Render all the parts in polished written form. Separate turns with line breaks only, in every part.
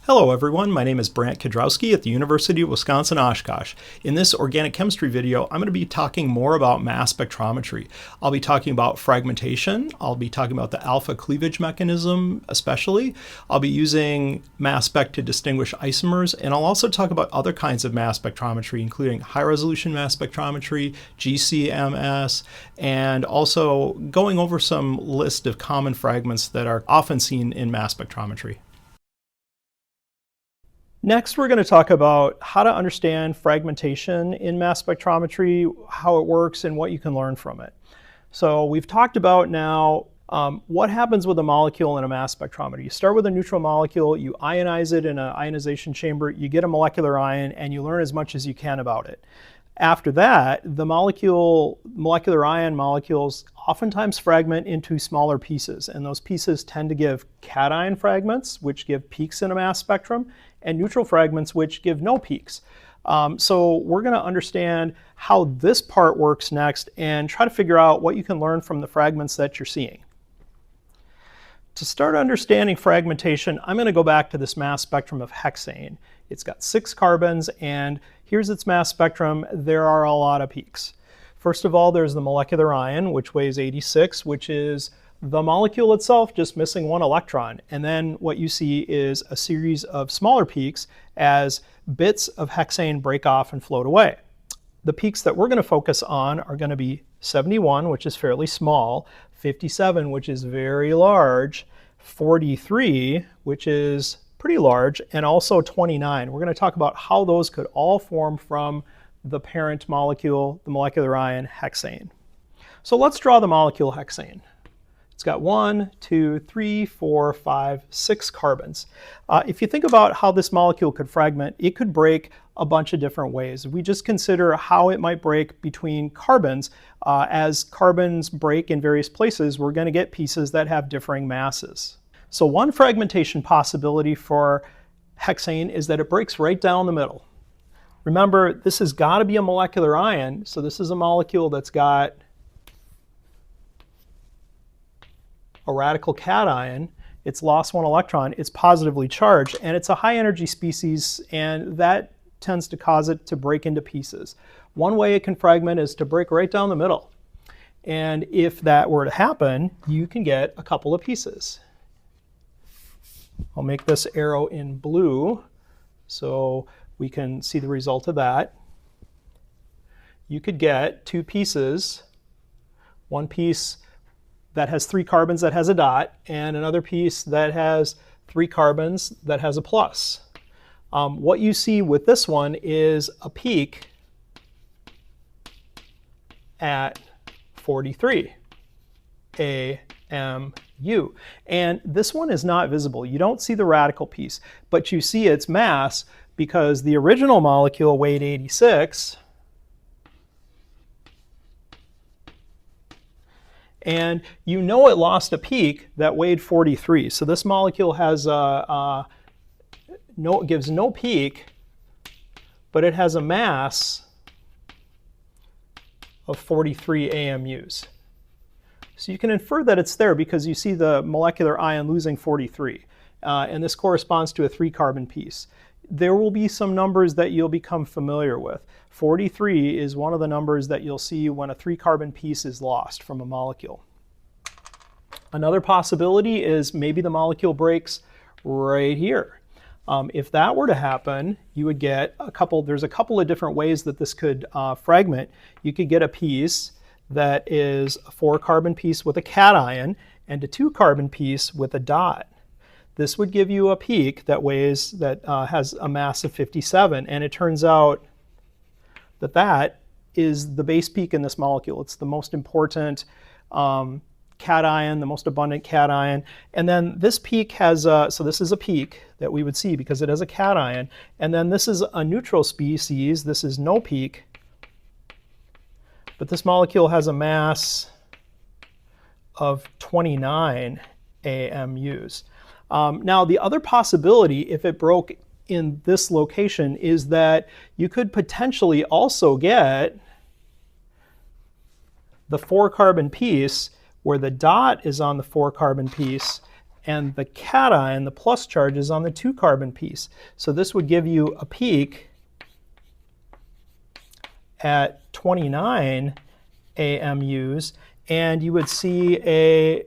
Hello everyone, my name is Brant Kudrowski at the University of Wisconsin-Oshkosh. In this organic chemistry video, I'm going to be talking more about mass spectrometry. I'll be talking about fragmentation, I'll be talking about the alpha cleavage mechanism especially, I'll be using mass spec to distinguish isomers, and I'll also talk about other kinds of mass spectrometry, including high resolution mass spectrometry, GCMS, and also going over some list of common fragments that are often seen in mass spectrometry. Next, we're going to talk about how to understand fragmentation in mass spectrometry, how it works, and what you can learn from it. So we've talked about now what happens with a molecule in a mass spectrometer. You start with a neutral molecule, you ionize it in an ionization chamber, you get a molecular ion, and you learn as much as you can about it. After that, the molecular ion molecules oftentimes fragment into smaller pieces, and those pieces tend to give cation fragments, which give peaks in a mass spectrum, and neutral fragments, which give no peaks. So we're going to understand how this part works next and try to figure out what you can learn from the fragments that you're seeing. To start understanding fragmentation, I'm going to go back to this mass spectrum of hexane. It's got 6 carbons, and here's its mass spectrum. There are a lot of peaks. First of all, there's the molecular ion, which weighs 86, which is the molecule itself just missing 1 electron. And then what you see is a series of smaller peaks as bits of hexane break off and float away. The peaks that we're going to focus on are going to be 71, which is fairly small, 57, which is very large, 43, which is pretty large, and also 29. We're going to talk about how those could all form from the parent molecule, the molecular ion hexane. So let's draw the molecule hexane. It's got 1, 2, 3, 4, 5, 6 carbons. If you think about how this molecule could fragment, it could break a bunch of different ways. If we just consider how it might break between carbons, as carbons break in various places, we're going to get pieces that have differing masses. So one fragmentation possibility for hexane is that it breaks right down the middle. Remember, this has got to be a molecular ion, so this is a molecule that's got a radical cation. It's lost 1 electron, it's positively charged, and it's a high energy species, and that tends to cause it to break into pieces. One way it can fragment is to break right down the middle. And if that were to happen, you can get a couple of pieces. I'll make this arrow in blue so we can see the result of that. You could get 2 pieces, one piece that has 3 carbons that has a dot, and another piece that has 3 carbons that has a plus. What you see with this one is a peak at 43 AMU. And this one is not visible. You don't see the radical piece, but you see its mass because the original molecule weighed 86, and you know it lost a peak that weighed 43. So this molecule has gives no peak, but it has a mass of 43 AMUs. So you can infer that it's there because you see the molecular ion losing 43. And this corresponds to a 3-carbon piece. There will be some numbers that you'll become familiar with. 43 is one of the numbers that you'll see when a 3-carbon piece is lost from a molecule. Another possibility is maybe the molecule breaks right here. If that were to happen, you would get there's a couple of different ways that this could fragment. You could get a piece that is a 4-carbon piece with a cation and a 2-carbon piece with a dot. This would give you a peak that has a mass of 57, and it turns out that that is the base peak in this molecule. It's the most important cation, the most abundant cation. And then this peak has, so this is a peak that we would see because it has a cation. And then this is a neutral species. This is no peak. But this molecule has a mass of 29 AMUs. Now, the other possibility, if it broke in this location, is that you could potentially also get the 4-carbon piece where the dot is on the 4-carbon piece and the cation, the plus charge, is on the 2-carbon piece. So this would give you a peak at 29 AMUs, and you would see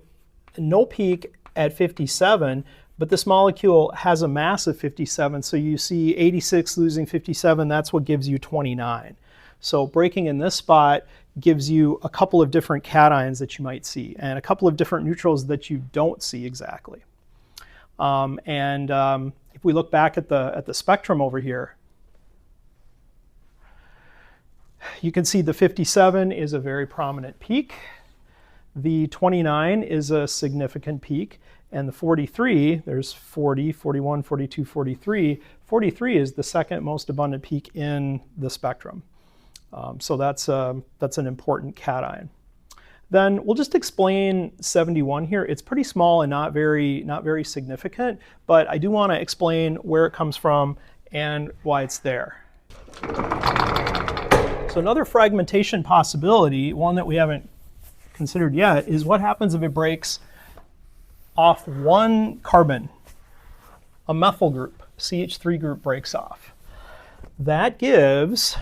no peak at 57, but this molecule has a mass of 57, so you see 86 losing 57, that's what gives you 29. So breaking in this spot gives you a couple of different cations that you might see, and a couple of different neutrals that you don't see exactly. If we look back at the spectrum over here, you can see the 57 is a very prominent peak. The 29 is a significant peak. And the 43, there's 40, 41, 42, 43. 43 is the second most abundant peak in the spectrum. So that's an important cation. Then we'll just explain 71 here. It's pretty small and not very significant, but I do want to explain where it comes from and why it's there. So another fragmentation possibility, one that we haven't considered yet, is what happens if it breaks off one carbon, a methyl group, CH3 group breaks off. That gives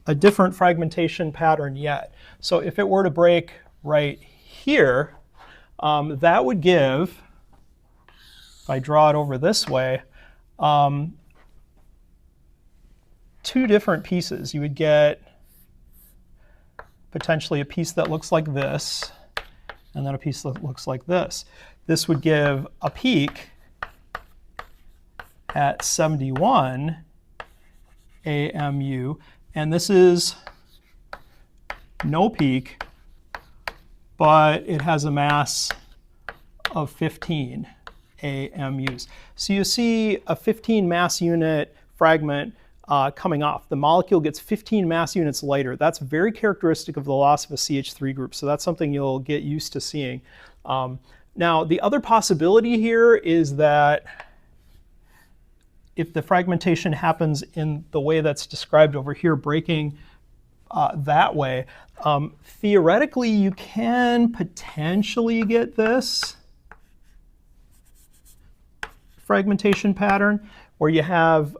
a different fragmentation pattern yet. So if it were to break right here, that would give, if I draw it over this way, two different pieces. You would get potentially a piece that looks like this, and then a piece that looks like this. This would give a peak at 71 AMU, and this is no peak, but it has a mass of 15 AMUs. So you see a 15 mass unit fragment coming off. The molecule gets 15 mass units lighter. That's very characteristic of the loss of a CH3 group, so that's something you'll get used to seeing. Now, the other possibility here is that if the fragmentation happens in the way that's described over here, breaking that way, theoretically you can potentially get this fragmentation pattern where you have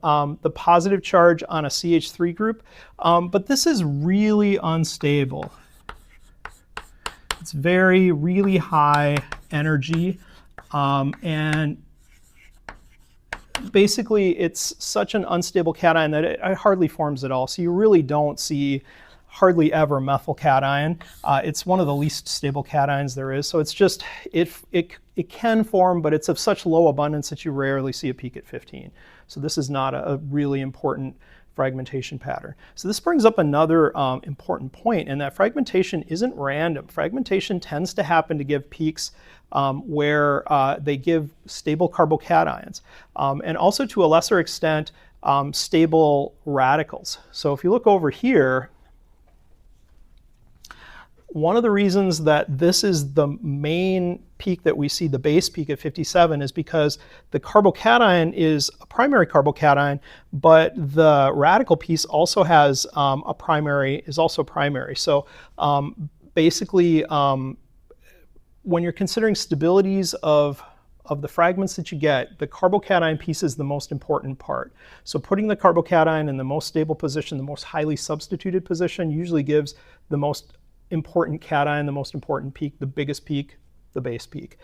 the positive charge on a CH3 group, but this is really unstable. It's really high energy, and basically it's such an unstable cation that it hardly forms at all. So you really don't see hardly ever methyl cation. It's one of the least stable cations there is. So it's just, it can form, but it's of such low abundance that you rarely see a peak at 15. So this is not a really important fragmentation pattern. So this brings up another important point, and that fragmentation isn't random. Fragmentation tends to happen to give peaks where they give stable carbocations, and also to a lesser extent stable radicals. So if you look over here, one of the reasons that this is the main peak that we see, the base peak at 57, is because the carbocation is a primary carbocation, but the radical piece also has is also primary. So basically, when you're considering stabilities of the fragments that you get, the carbocation piece is the most important part. So putting the carbocation in the most stable position, the most highly substituted position, usually gives the most important cation, the most important peak, the biggest peak, the base peak.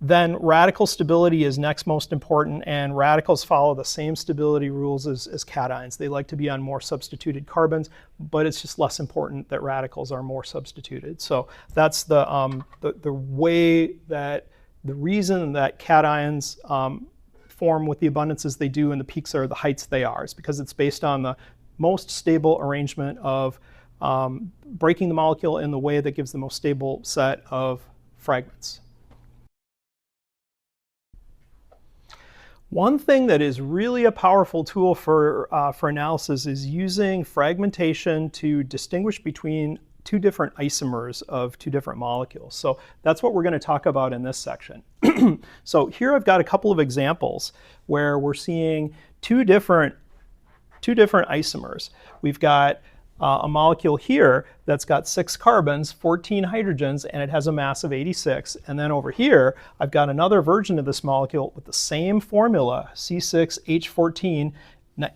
Then radical stability is next most important, and radicals follow the same stability rules as cations. They like to be on more substituted carbons, but it's just less important that radicals are more substituted. So that's the way that, the reason that cations form with the abundances they do and the peaks are the heights they are, is because it's based on the most stable arrangement of breaking the molecule in the way that gives the most stable set of fragments. One thing that is really a powerful tool for analysis is using fragmentation to distinguish between two different isomers of two different molecules. So that's what we're going to talk about in this section. So here I've got a couple of examples where we're seeing two different isomers. We've got a molecule here that's got 6 carbons, 14 hydrogens, and it has a mass of 86. And then over here, I've got another version of this molecule with the same formula, C6H14,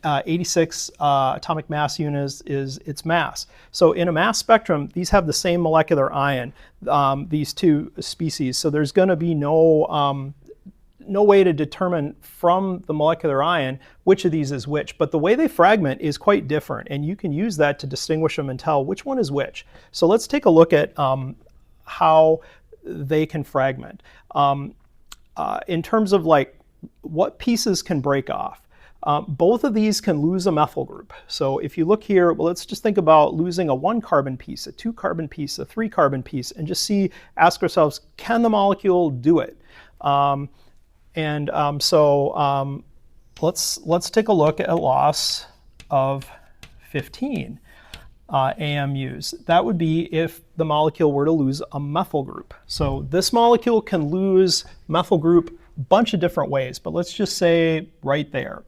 86 atomic mass units is its mass. So in a mass spectrum, these have the same molecular ion, these two species. So there's going to be no way to determine from the molecular ion which of these is which. But the way they fragment is quite different, and you can use that to distinguish them and tell which one is which. So let's take a look at how they can fragment. In terms of like what pieces can break off. Both of these can lose a methyl group. So if you look here, well, let's just think about losing a 1 carbon piece, a 2 carbon piece, a 3 carbon piece, and just ask ourselves, can the molecule do it? Let's take a look at loss of 15 AMUs. That would be if the molecule were to lose a methyl group. So this molecule can lose methyl group bunch of different ways, but let's just say right there,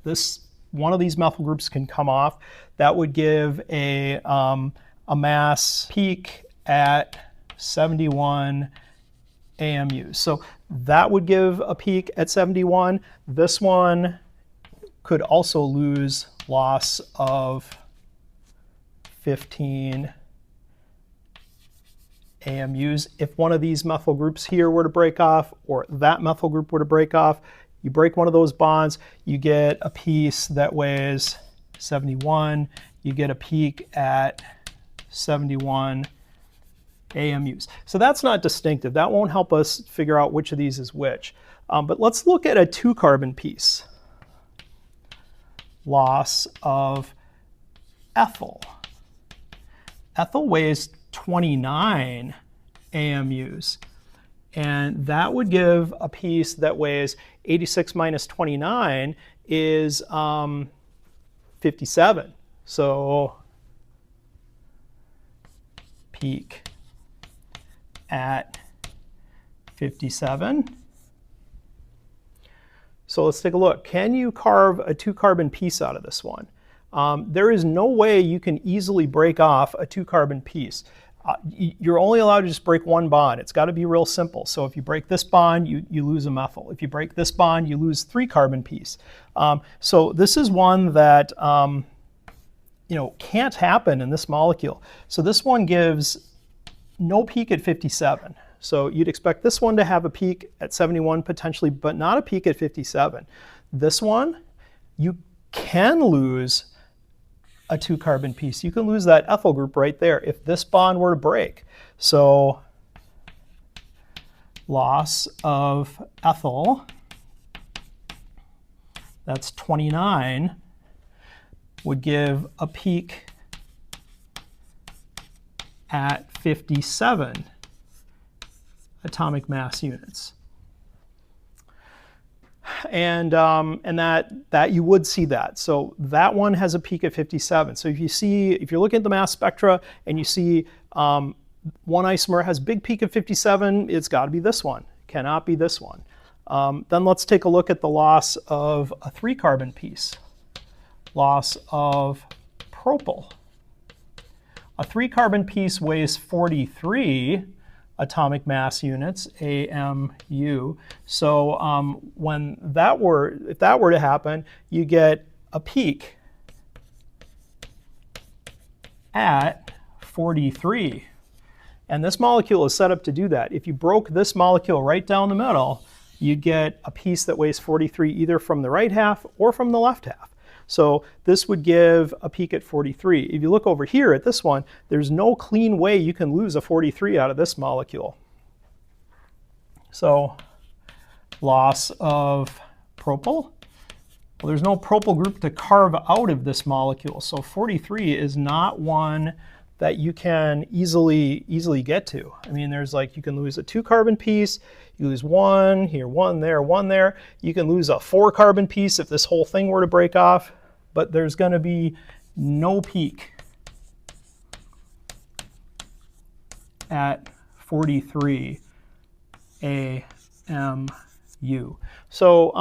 one of these methyl groups can come off. That would give a mass peak at 71 AMUs. So that would give a peak at 71. This one could also lose loss of 15 AMUs. If one of these methyl groups here were to break off, or that methyl group were to break off, you break one of those bonds, you get a piece that weighs 71. You get a peak at 71 AMUs. So that's not distinctive. That won't help us figure out which of these is which. But let's look at a 2 carbon piece. Loss of ethyl. Ethyl weighs 29 AMUs, and that would give a piece that weighs 86 minus 29 is 57. So peak at 57. So let's take a look. Can you carve a 2 carbon piece out of this one? There is no way you can easily break off a 2 carbon piece. You're only allowed to just break one bond. It's got to be real simple. So if you break this bond, you lose a methyl. If you break this bond, you lose 3 carbon piece. So this is one that can't happen in this molecule. So this one gives no peak at 57. So you'd expect this one to have a peak at 71 potentially, but not a peak at 57. This one, you can lose a 2 carbon piece. You can lose that ethyl group right there if this bond were to break. So loss of ethyl, that's 29, would give a peak at 57 atomic mass units. And that you would see that. So that one has a peak at 57. So if you're looking at the mass spectra and you see one isomer has big peak at 57, it's got to be this one. Cannot be this one. Then let's take a look at the loss of a 3 carbon piece. Loss of propyl. A 3 carbon piece weighs 43 atomic mass units, AMU. So if that were to happen, you get a peak at 43. And this molecule is set up to do that. If you broke this molecule right down the middle, you'd get a piece that weighs 43 either from the right half or from the left half. So this would give a peak at 43. If you look over here at this one, there's no clean way you can lose a 43 out of this molecule. So loss of propyl. Well, there's no propyl group to carve out of this molecule. So 43 is not one that you can easily get to. I mean, you can lose a 2 carbon piece, you lose one here, one there, one there. You can lose a 4 carbon piece if this whole thing were to break off, but there's going to be no peak at 43 AMU. So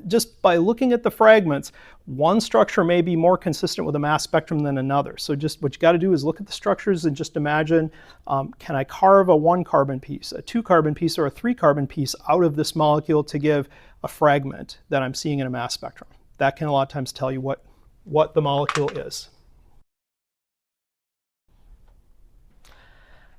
just by looking at the fragments, one structure may be more consistent with a mass spectrum than another. So just what you got to do is look at the structures and just imagine, can I carve a 1 carbon piece, a 2 carbon piece, or a 3 carbon piece out of this molecule to give a fragment that I'm seeing in a mass spectrum? That can a lot of times tell you what the molecule is.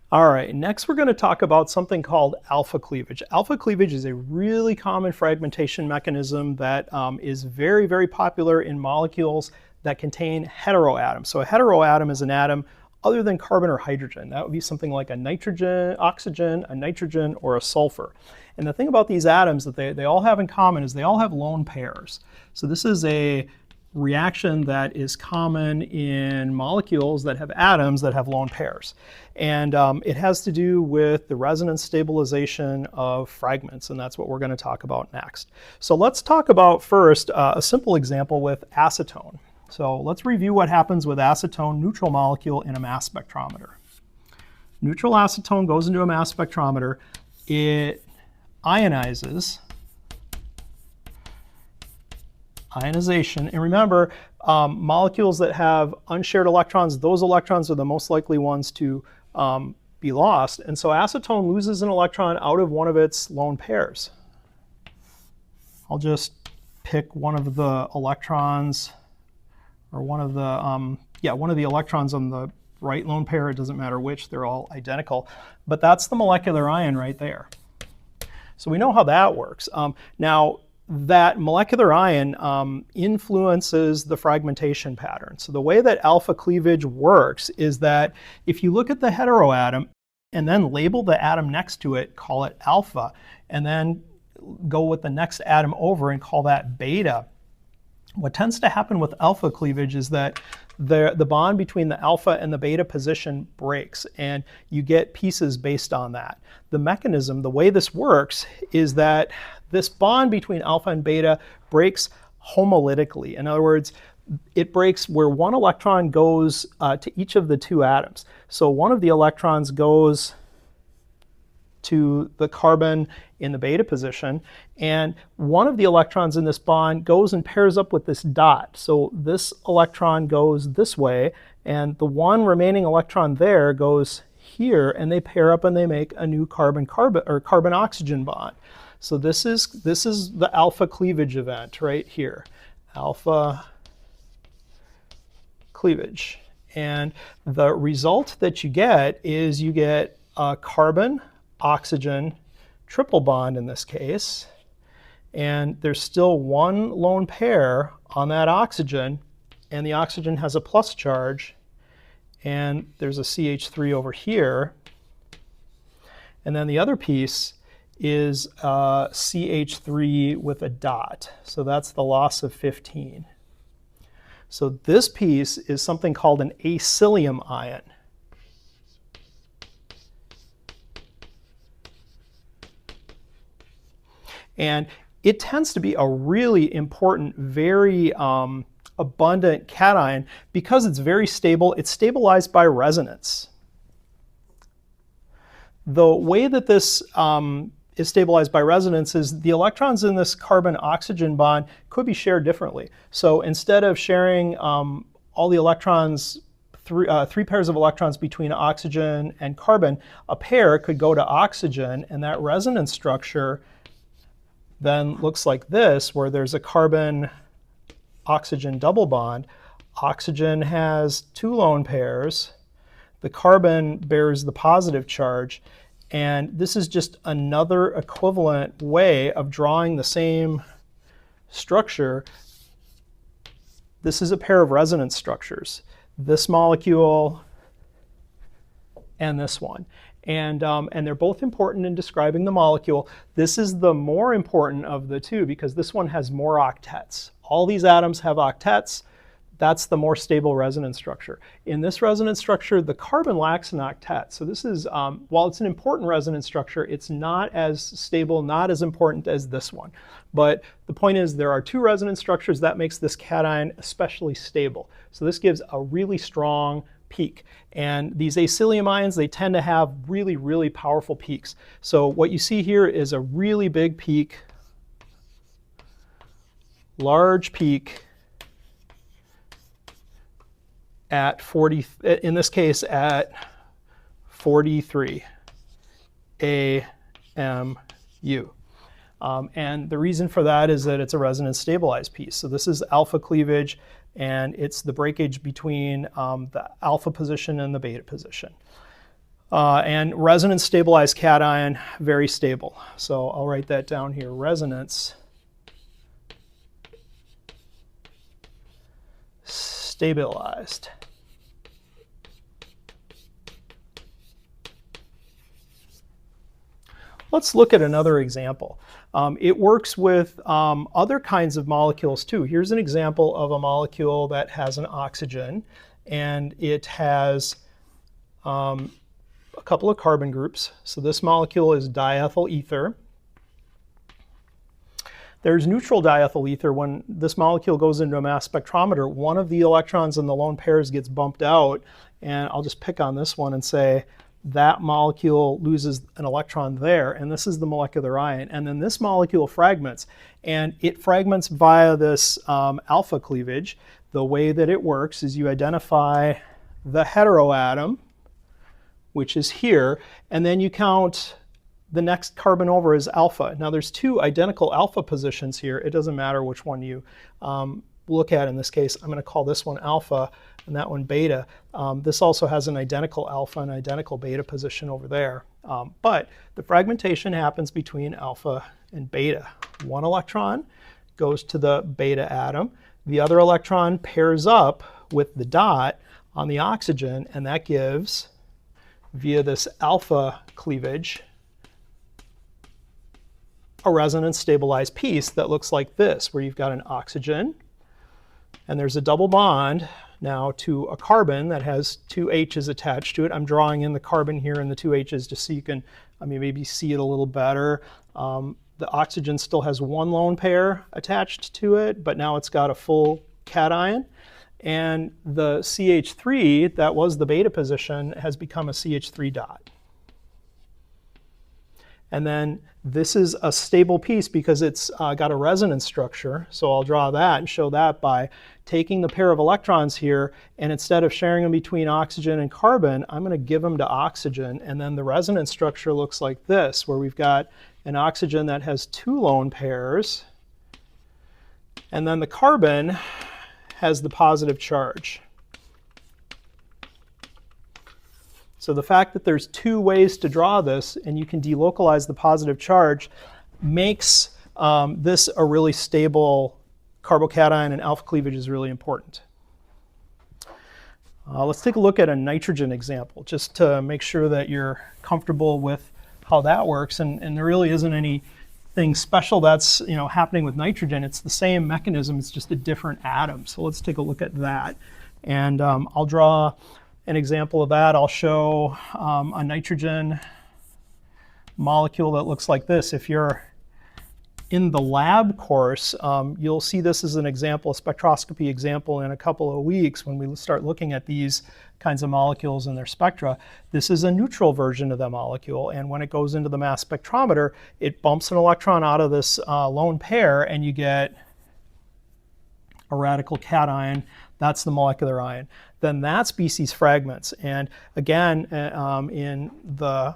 All right, next we're going to talk about something called alpha cleavage. Alpha cleavage is a really common fragmentation mechanism that is very, very popular in molecules that contain heteroatoms. So a heteroatom is an atom other than carbon or hydrogen. That would be something like a nitrogen, oxygen, a nitrogen, or a sulfur. And the thing about these atoms that they all have in common is they all have lone pairs. So this is a reaction that is common in molecules that have atoms that have lone pairs. And it has to do with the resonance stabilization of fragments, and that's what we're going to talk about next. So let's talk about first a simple example with acetone. So let's review what happens with acetone neutral molecule in a mass spectrometer. Neutral acetone goes into a mass spectrometer. It ionizes. Ionization. And remember, molecules that have unshared electrons, those electrons are the most likely ones to be lost. And so acetone loses an electron out of one of its lone pairs. I'll just pick one of the electrons, or one of the electrons on the right lone pair. It doesn't matter which, they're all identical. But that's the molecular ion right there. So we know how that works. Now, that molecular ion influences the fragmentation pattern. So the way that alpha cleavage works is that if you look at the heteroatom and then label the atom next to it, call it alpha, and then go with the next atom over and call that beta, what tends to happen with alpha cleavage is that the bond between the alpha and the beta position breaks, and you get pieces based on that. The mechanism, the way this works, is that this bond between alpha and beta breaks homolytically. In other words, it breaks where one electron goes to each of the two atoms. So one of the electrons goes to the carbon in the beta position, and one of the electrons in this bond goes and pairs up with this dot. So this electron goes this way, and the one remaining electron there goes here, and they pair up and they make a new carbon-oxygen bond. So this is the alpha cleavage event right here, alpha cleavage. And the result that you get is you get a carbon-oxygen triple bond in this case, and there's still one lone pair on that oxygen, and the oxygen has a plus charge, and there's a CH3 over here, and then the other piece is CH3 with a dot. So that's the loss of 15. So this piece is something called an acylium ion. And it tends to be a really important, very abundant cation because it's very stable. It's stabilized by resonance. The way that this is stabilized by resonance is the electrons in this carbon-oxygen bond could be shared differently. So instead of sharing all the electrons, three pairs of electrons between oxygen and carbon, a pair could go to oxygen, and that resonance structure then looks like this, where there's a carbon-oxygen double bond. Oxygen has two lone pairs. The carbon bears the positive charge. And this is just another equivalent way of drawing the same structure. This is a pair of resonance structures, this molecule and this one. And they're both important in describing the molecule. This is the more important of the two because this one has more octets. All these atoms have octets. That's the more stable resonance structure. In this resonance structure, the carbon lacks an octet. So this is, while it's an important resonance structure, it's not as stable, not as important as this one. But the point is there are two resonance structures. That makes this cation especially stable. So this gives a really strong peak. And these acylium ions, they tend to have really, really powerful peaks. So what you see here is a really big peak large peak at 40, in this case at 43 AMU. And the reason for that is that it's a resonance stabilized piece. So this is alpha cleavage, and it's the breakage between the alpha position and the beta position. And resonance stabilized cation, very stable. So I'll write that down here, resonance stabilized. Let's look at another example. It works with other kinds of molecules too. Here's an example of a molecule that has an oxygen, and it has a couple of carbon groups. So this molecule is diethyl ether. There's neutral diethyl ether. When this molecule goes into a mass spectrometer, one of the electrons in the lone pairs gets bumped out, and I'll just pick on this one and say that molecule loses an electron there, and this is the molecular ion. And then this molecule fragments, and it fragments via this alpha cleavage. The way that it works is you identify the heteroatom, which is here, and then you count the next carbon over as alpha. Now there's two identical alpha positions here. It doesn't matter which one you look at in this case. I'm going to call this one alpha and that one beta. This also has an identical alpha and identical beta position over there. But the fragmentation happens between alpha and beta. One electron goes to the beta atom. The other electron pairs up with the dot on the oxygen, and that gives, via this alpha cleavage, a resonance stabilized piece that looks like this, where you've got an oxygen, and there's a double bond now to a carbon that has two H's attached to it. I'm drawing in the carbon here and the two H's just so you can maybe see it a little better. The oxygen still has one lone pair attached to it, but now it's got a full cation. And the CH3, that was the beta position, has become a CH3 dot. And then this is a stable piece because it's got a resonance structure. So I'll draw that and show that by taking the pair of electrons here, and instead of sharing them between oxygen and carbon, I'm going to give them to oxygen. And then the resonance structure looks like this, where we've got an oxygen that has two lone pairs, and then the carbon has the positive charge. So the fact that there's two ways to draw this, and you can delocalize the positive charge, makes this a really stable carbocation, and alpha cleavage is really important. Let's take a look at a nitrogen example, just to make sure that you're comfortable with how that works. And there really isn't anything special that's happening with nitrogen. It's the same mechanism, it's just a different atom. So let's take a look at that. And I'll draw an example of that. I'll show a nitrogen molecule that looks like this. If you're in the lab course, you'll see this as an example, a spectroscopy example, in a couple of weeks when we start looking at these kinds of molecules and their spectra. This is a neutral version of the molecule, and when it goes into the mass spectrometer, it bumps an electron out of this lone pair, and you get a radical cation. That's the molecular ion. Then that species fragments. And again, in the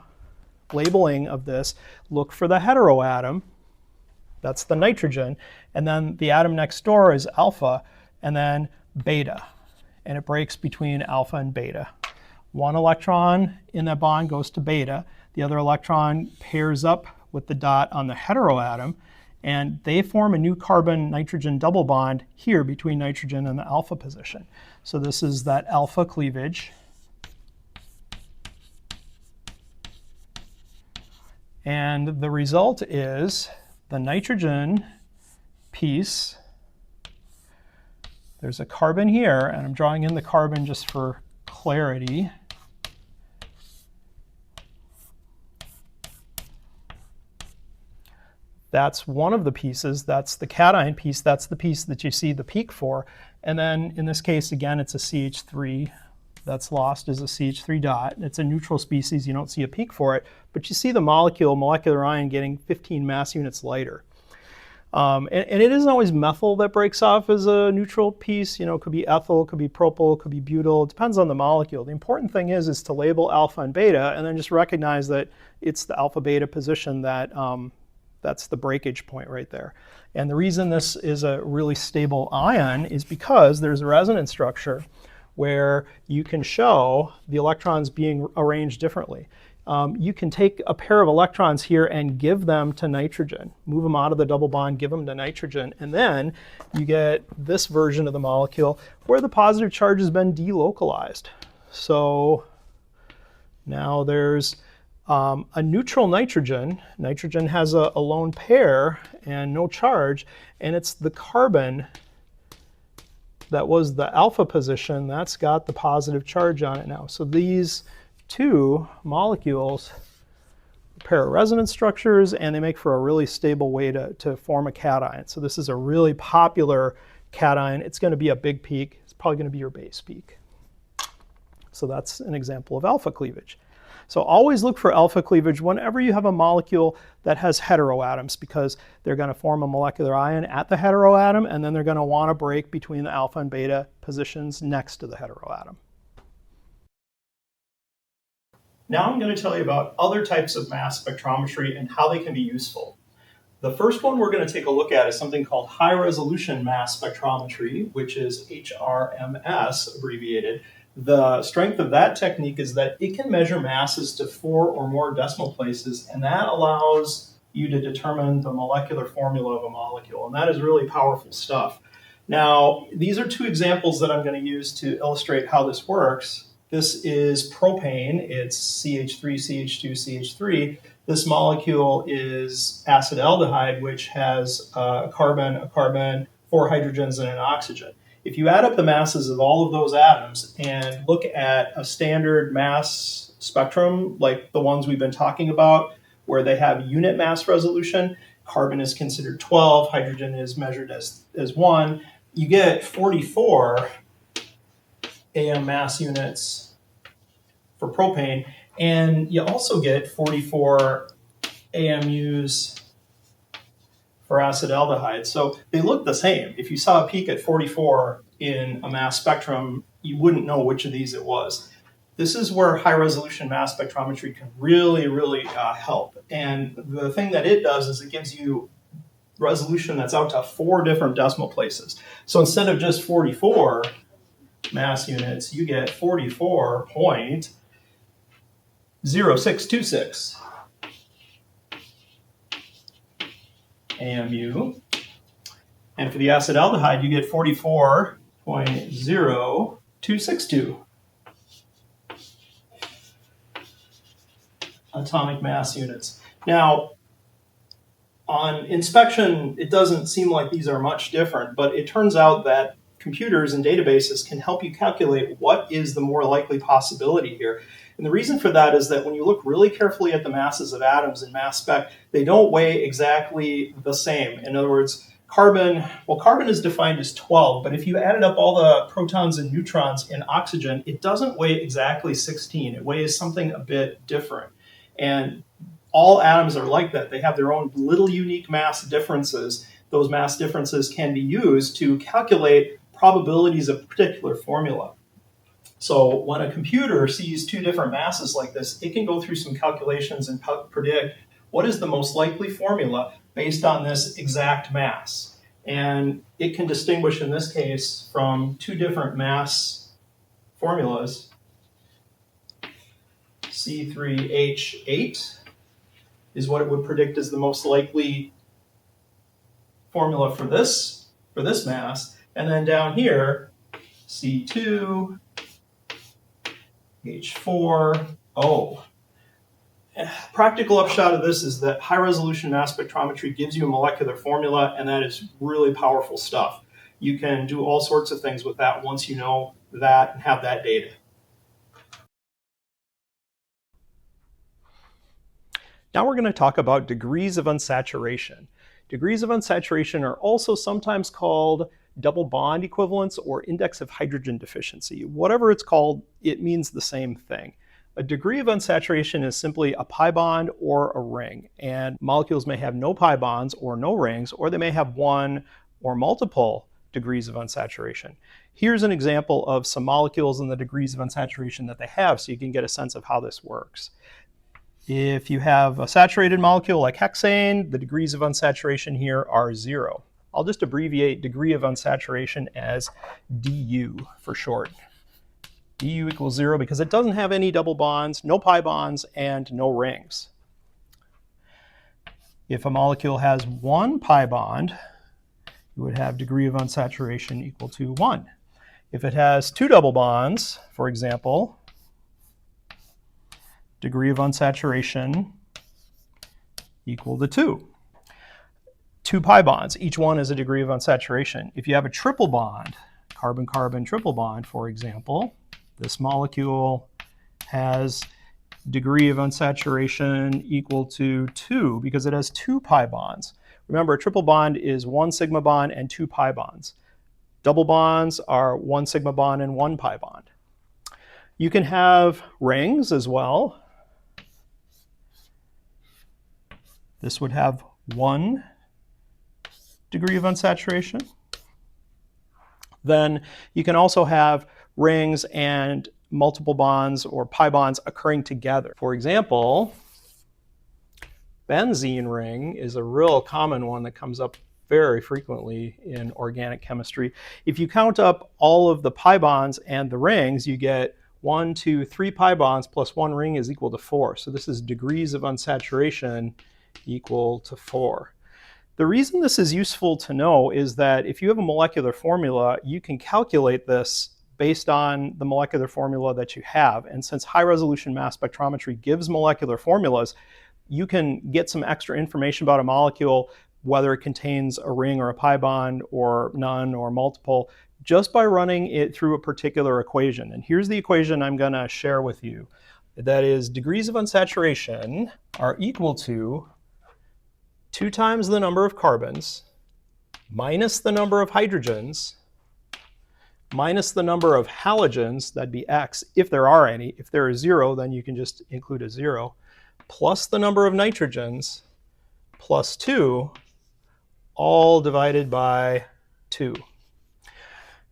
labeling of this, look for the heteroatom. That's the nitrogen. And then the atom next door is alpha, and then beta. And it breaks between alpha and beta. One electron in that bond goes to beta. The other electron pairs up with the dot on the heteroatom, and they form a new carbon-nitrogen double bond here between nitrogen and the alpha position. So this is that alpha cleavage. And the result is the nitrogen piece. There's a carbon here, and I'm drawing in the carbon just for clarity. That's one of the pieces. That's the cation piece. That's the piece that you see the peak for. And then in this case, again, it's a CH3 that's lost as a CH3 dot. It's a neutral species. You don't see a peak for it. But you see the molecule, molecular ion, getting 15 mass units lighter. And it isn't always methyl that breaks off as a neutral piece. You know, it could be ethyl, it could be propyl, it could be butyl. It depends on the molecule. The important thing is to label alpha and beta, and then just recognize that it's the alpha-beta position that that's the breakage point right there. And the reason this is a really stable ion is because there's a resonance structure where you can show the electrons being arranged differently. You can take a pair of electrons here and give them to nitrogen, move them out of the double bond, give them to nitrogen, and then you get this version of the molecule where the positive charge has been delocalized. So now there's a neutral nitrogen. Nitrogen has a lone pair and no charge, and it's the carbon that was the alpha position that's got the positive charge on it now. So these two molecules pair resonance structures, and they make for a really stable way to form a cation. So this is a really popular cation. It's going to be a big peak. It's probably going to be your base peak. So that's an example of alpha cleavage. So always look for alpha cleavage whenever you have a molecule that has heteroatoms, because they're going to form a molecular ion at the heteroatom, and then they're going to want to break between the alpha and beta positions next to the heteroatom. Now I'm going to tell you about other types of mass spectrometry and how they can be useful. The first one we're going to take a look at is something called high resolution mass spectrometry, which is HRMS abbreviated. The strength of that technique is that it can measure masses to 4 or more decimal places, and that allows you to determine the molecular formula of a molecule, and that is really powerful stuff. Now, these are two examples that I'm going to use to illustrate how this works. This is propane. It's CH3, CH2, CH3. This molecule is acetaldehyde, which has a carbon, 4 hydrogens, and an oxygen. If you add up the masses of all of those atoms and look at a standard mass spectrum, like the ones we've been talking about, where they have unit mass resolution, carbon is considered 12, hydrogen is measured as 1, you get 44 AM mass units for propane, and you also get 44 AMUs for acetaldehyde. So they look the same. If you saw a peak at 44 in a mass spectrum, you wouldn't know which of these it was. This is where high resolution mass spectrometry can really help. And the thing that it does is it gives you resolution that's out to 4 different decimal places. So instead of just 44 mass units, you get 44.0626 AMU. And for the acetaldehyde, you get 44.0262 atomic mass units. Now, on inspection, it doesn't seem like these are much different, but it turns out that computers and databases can help you calculate what is the more likely possibility here. And the reason for that is that when you look really carefully at the masses of atoms in mass spec, they don't weigh exactly the same. In other words, carbon is defined as 12, but if you added up all the protons and neutrons in oxygen, it doesn't weigh exactly 16. It weighs something a bit different. And all atoms are like that. They have their own little unique mass differences. Those mass differences can be used to calculate probabilities of a particular formula. So when a computer sees 2 different masses like this, it can go through some calculations and predict what is the most likely formula based on this exact mass. And it can distinguish, in this case, from 2 different mass formulas. C3H8 is what it would predict as the most likely formula for this mass. And then down here, C2, H4O. Practical upshot of this is that high resolution mass spectrometry gives you a molecular formula, and that is really powerful stuff. You can do all sorts of things with that once you know that and have that data. Now we're going to talk about degrees of unsaturation. Degrees of unsaturation are also sometimes called double bond equivalence or index of hydrogen deficiency. Whatever it's called, it means the same thing. A degree of unsaturation is simply a pi bond or a ring, and molecules may have no pi bonds or no rings, or they may have one or multiple degrees of unsaturation. Here's an example of some molecules and the degrees of unsaturation that they have, so you can get a sense of how this works. If you have a saturated molecule like hexane, the degrees of unsaturation here are 0. I'll just abbreviate degree of unsaturation as du for short. Du equals 0 because it doesn't have any double bonds, no pi bonds, and no rings. If a molecule has one pi bond, you would have degree of unsaturation equal to 1. If it has two double bonds, for example, degree of unsaturation equal to 2. Two pi bonds, each one is a degree of unsaturation. If you have a triple bond, carbon-carbon triple bond, for example, this molecule has degree of unsaturation equal to 2 because it has two pi bonds. Remember, a triple bond is one sigma bond and two pi bonds. Double bonds are one sigma bond and one pi bond. You can have rings as well. This would have 1 degree of unsaturation. Then you can also have rings and multiple bonds or pi bonds occurring together. For example, benzene ring is a real common one that comes up very frequently in organic chemistry. If you count up all of the pi bonds and the rings, you get 1, 2, 3 pi bonds plus 1 ring is equal to 4. So this is degrees of unsaturation equal to 4. The reason this is useful to know is that if you have a molecular formula, you can calculate this based on the molecular formula that you have. And since high-resolution mass spectrometry gives molecular formulas, you can get some extra information about a molecule, whether it contains a ring or a pi bond or none or multiple, just by running it through a particular equation. And here's the equation I'm going to share with you. That is, degrees of unsaturation are equal to 2 times the number of carbons minus the number of hydrogens minus the number of halogens, that'd be X, if there are any. If there is 0, then you can just include a 0, plus the number of nitrogens plus 2, all divided by 2.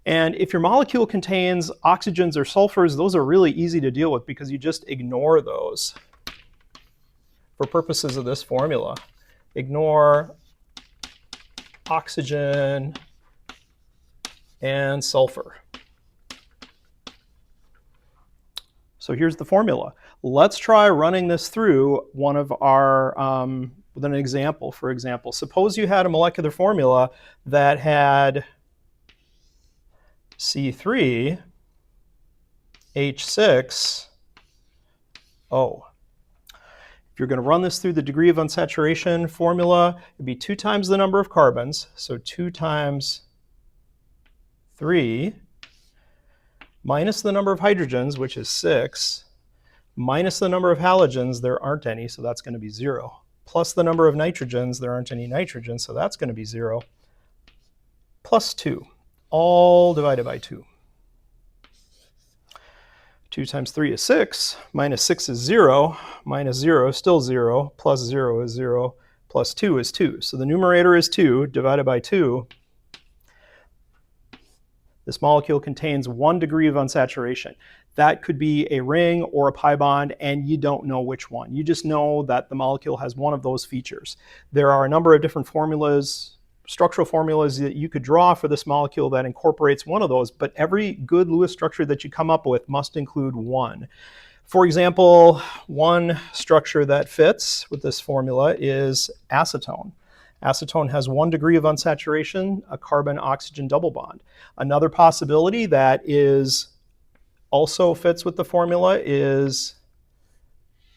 And if your molecule contains oxygens or sulfurs, those are really easy to deal with because you just ignore those for purposes of this formula. Ignore oxygen and sulfur. So here's the formula. Let's try running this through one of our, with an example. For example, suppose you had a molecular formula that had C3H6O. If you're going to run this through the degree of unsaturation formula, it'd be 2 times the number of carbons, so 2 times 3, minus the number of hydrogens, which is 6, minus the number of halogens, there aren't any, so that's going to be 0, plus the number of nitrogens, there aren't any nitrogens, so that's going to be 0, plus 2, all divided by 2. 2 times 3 is 6, minus 6 is 0, minus 0 is still 0, plus 0 is 0, plus 2 is 2. So the numerator is 2 divided by 2. This molecule contains 1 degree of unsaturation. That could be a ring or a pi bond, and you don't know which one. You just know that the molecule has one of those features. There are a number of different formulas, structural formulas that you could draw for this molecule that incorporates one of those, but every good Lewis structure that you come up with must include one. For example, one structure that fits with this formula is acetone. Acetone has 1 degree of unsaturation, a carbon-oxygen double bond. Another possibility that also fits with the formula is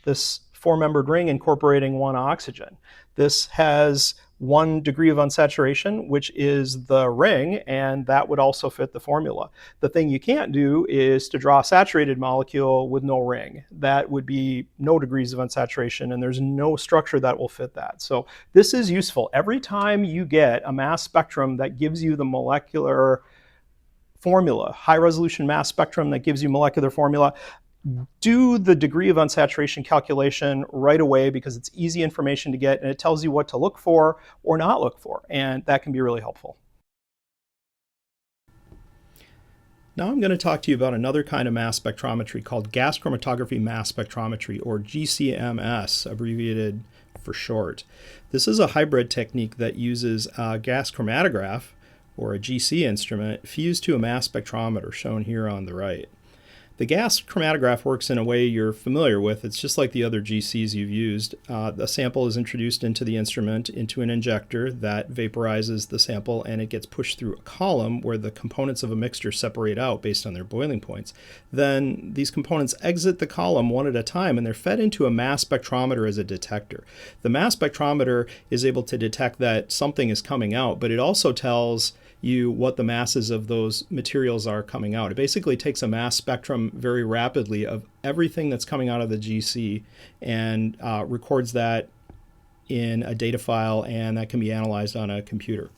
this 4-membered ring incorporating 1 oxygen. This has 1 degree of unsaturation, which is the ring, and that would also fit the formula. The thing you can't do is to draw a saturated molecule with no ring. That would be no degrees of unsaturation, and there's no structure that will fit that. So this is useful. Every time you get a mass spectrum that gives you the molecular formula, high resolution mass spectrum that gives you molecular formula, do the degree of unsaturation calculation right away because it's easy information to get and it tells you what to look for or not look for, and that can be really helpful. Now I'm going to talk to you about another kind of mass spectrometry called gas chromatography mass spectrometry, or GCMS, abbreviated for short. This is a hybrid technique that uses a gas chromatograph, or a GC instrument, fused to a mass spectrometer, shown here on the right. The gas chromatograph works in a way you're familiar with. It's just like the other GCs you've used. The sample is introduced into the instrument, into an injector that vaporizes the sample, and it gets pushed through a column where the components of a mixture separate out based on their boiling points. Then these components exit the column one at a time, and they're fed into a mass spectrometer as a detector. The mass spectrometer is able to detect that something is coming out, but it also tells you what the masses of those materials are coming out. It basically takes a mass spectrum very rapidly of everything that's coming out of the GC and records that in a data file, and that can be analyzed on a computer.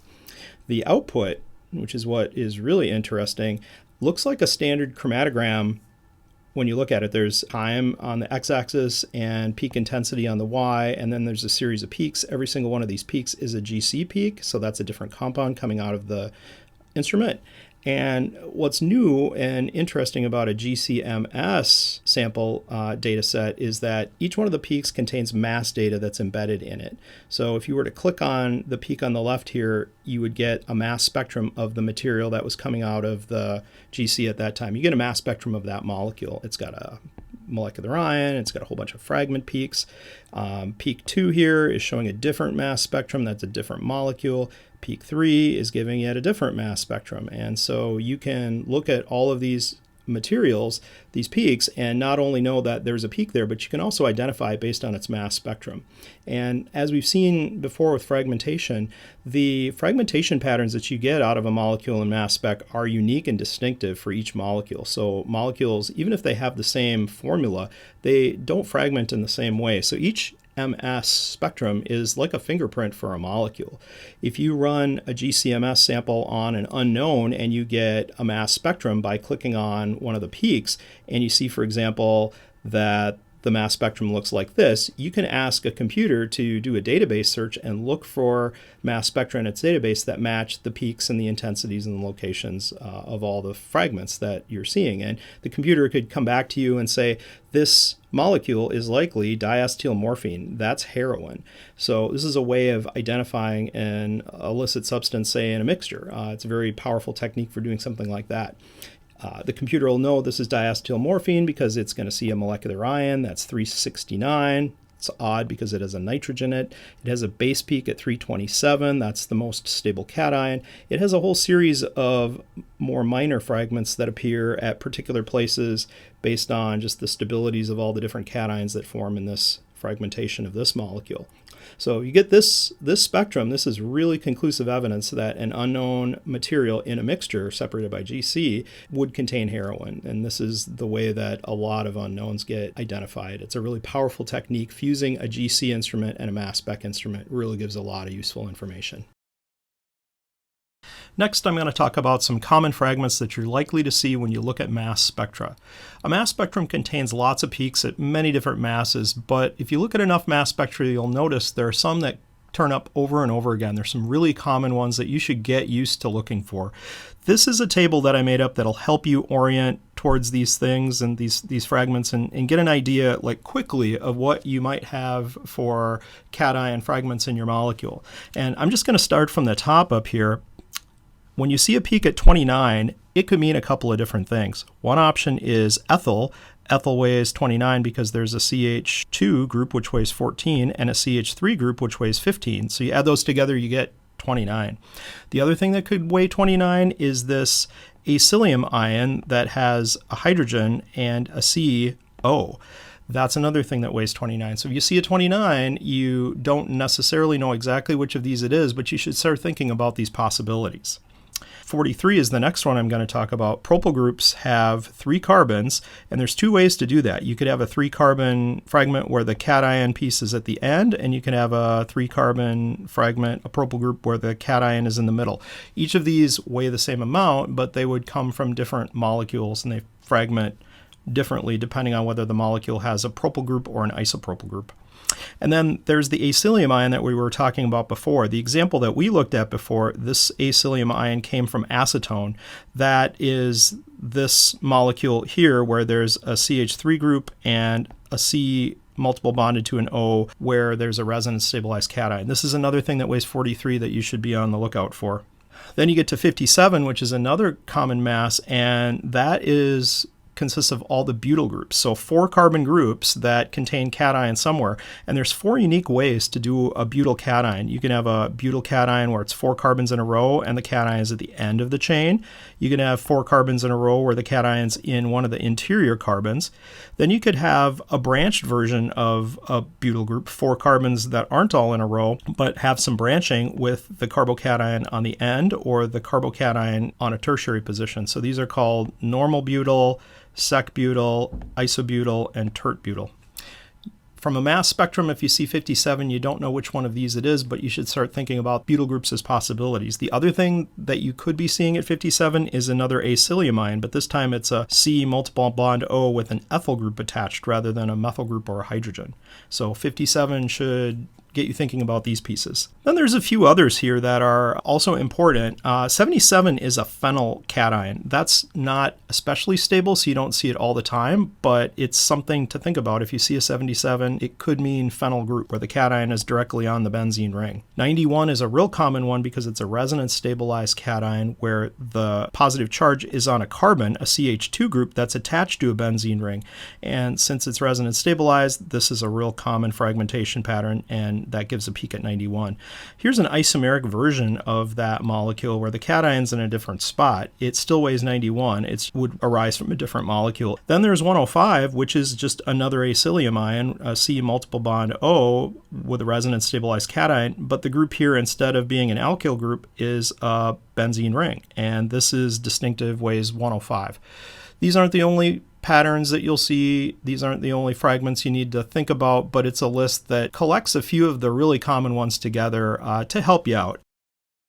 The output, which is what is really interesting, looks like a standard chromatogram. When you look at it, there's time on the x-axis and peak intensity on the y, and then there's a series of peaks. Every single one of these peaks is a GC peak, so that's a different compound coming out of the instrument. And what's new and interesting about a GCMS sample data set is that each one of the peaks contains mass data that's embedded in it. So if you were to click on the peak on the left here, you would get a mass spectrum of the material that was coming out of the GC at that time. You get a mass spectrum of that molecule. It's got a molecular ion, it's got a whole bunch of fragment peaks. Peak 2 here is showing a different mass spectrum. That's a different molecule. Peak 3 is giving it a different mass spectrum. And so you can look at all of these materials, these peaks, and not only know that there's a peak there, but you can also identify it based on its mass spectrum. And as we've seen before with fragmentation, the fragmentation patterns that you get out of a molecule in mass spec are unique and distinctive for each molecule. So molecules, even if they have the same formula, they don't fragment in the same way. So each MS spectrum is like a fingerprint for a molecule. If you run a GCMS sample on an unknown and you get a mass spectrum by clicking on one of the peaks, and you see, for example, that the mass spectrum looks like this, you can ask a computer to do a database search and look for mass spectra in its database that match the peaks and the intensities and the locations of all the fragments that you're seeing. And the computer could come back to you and say, this molecule is likely diacetylmorphine. That's heroin. So this is a way of identifying an illicit substance, say, in a mixture. It's a very powerful technique for doing something like that. The computer will know this is diacetylmorphine because it's going to see a molecular ion. That's 369. It's odd because it has a nitrogen in it. It has a base peak at 327. That's the most stable cation. It has a whole series of more minor fragments that appear at particular places based on just the stabilities of all the different cations that form in this fragmentation of this molecule. So you get this spectrum. This is really conclusive evidence that an unknown material in a mixture separated by GC would contain heroin. And this is the way that a lot of unknowns get identified. It's a really powerful technique. Fusing a GC instrument and a mass spec instrument really gives a lot of useful information. Next, I'm going to talk about some common fragments that you're likely to see when you look at mass spectra. A mass spectrum contains lots of peaks at many different masses, but if you look at enough mass spectra, you'll notice there are some that turn up over and over again. There's some really common ones that you should get used to looking for. This is a table that I made up that'll help you orient towards these things and these fragments and get an idea, like, quickly of what you might have for cation fragments in your molecule. And I'm just going to start from the top up here. When you see a peak at 29, it could mean a couple of different things. One option is ethyl. Ethyl weighs 29 because there's a CH2 group which weighs 14 and a CH3 group which weighs 15. So you add those together, you get 29. The other thing that could weigh 29 is this acylium ion that has a hydrogen and a CO. That's another thing that weighs 29. So if you see a 29, you don't necessarily know exactly which of these it is, but you should start thinking about these possibilities. 43 is the next one I'm going to talk about. Propyl groups have 3 carbons, and there's 2 ways to do that. You could have a 3-carbon fragment where the cation piece is at the end, and you can have a 3-carbon fragment, a propyl group, where the cation is in the middle. Each of these weigh the same amount, but they would come from different molecules, and they fragment differently depending on whether the molecule has a propyl group or an isopropyl group. And then there's the acylium ion that we were talking about before. The example that we looked at before, this acylium ion came from acetone. That is this molecule here where there's a CH3 group and a C multiple bonded to an O where there's a resonance stabilized cation. This is another thing that weighs 43 that you should be on the lookout for. Then you get to 57, which is another common mass, and that consists of all the butyl groups. So 4 carbon groups that contain cation somewhere. And there's 4 unique ways to do a butyl cation. You can have a butyl cation where it's 4 carbons in a row and the cation is at the end of the chain. You can have 4 carbons in a row where the cation's in one of the interior carbons. Then you could have a branched version of a butyl group, 4 carbons that aren't all in a row, but have some branching with the carbocation on the end or the carbocation on a tertiary position. So these are called normal butyl, sec-butyl, isobutyl, and tert-butyl. From a mass spectrum, if you see 57, you don't know which one of these it is, but you should start thinking about butyl groups as possibilities. The other thing that you could be seeing at 57 is another acylium ion, but this time it's a C multiple bond O with an ethyl group attached rather than a methyl group or a hydrogen. So 57 should get you thinking about these pieces. Then there's a few others here that are also important. 77 is a phenyl cation. That's not especially stable, so you don't see it all the time, but it's something to think about. If you see a 77, it could mean phenyl group, where the cation is directly on the benzene ring. 91 is a real common one because it's a resonance stabilized cation where the positive charge is on a carbon, a CH2 group that's attached to a benzene ring. And since it's resonance stabilized, this is a real common fragmentation pattern, and that gives a peak at 91. Here's an isomeric version of that molecule where the cation's in a different spot. It still weighs 91. It would arise from a different molecule. Then there's 105, which is just another acylium ion, a C multiple bond O with a resonance stabilized cation, but the group here, instead of being an alkyl group, is a benzene ring, and this is distinctive, weighs 105. These aren't the only patterns that you'll see. These aren't the only fragments you need to think about, but it's a list that collects a few of the really common ones together to help you out.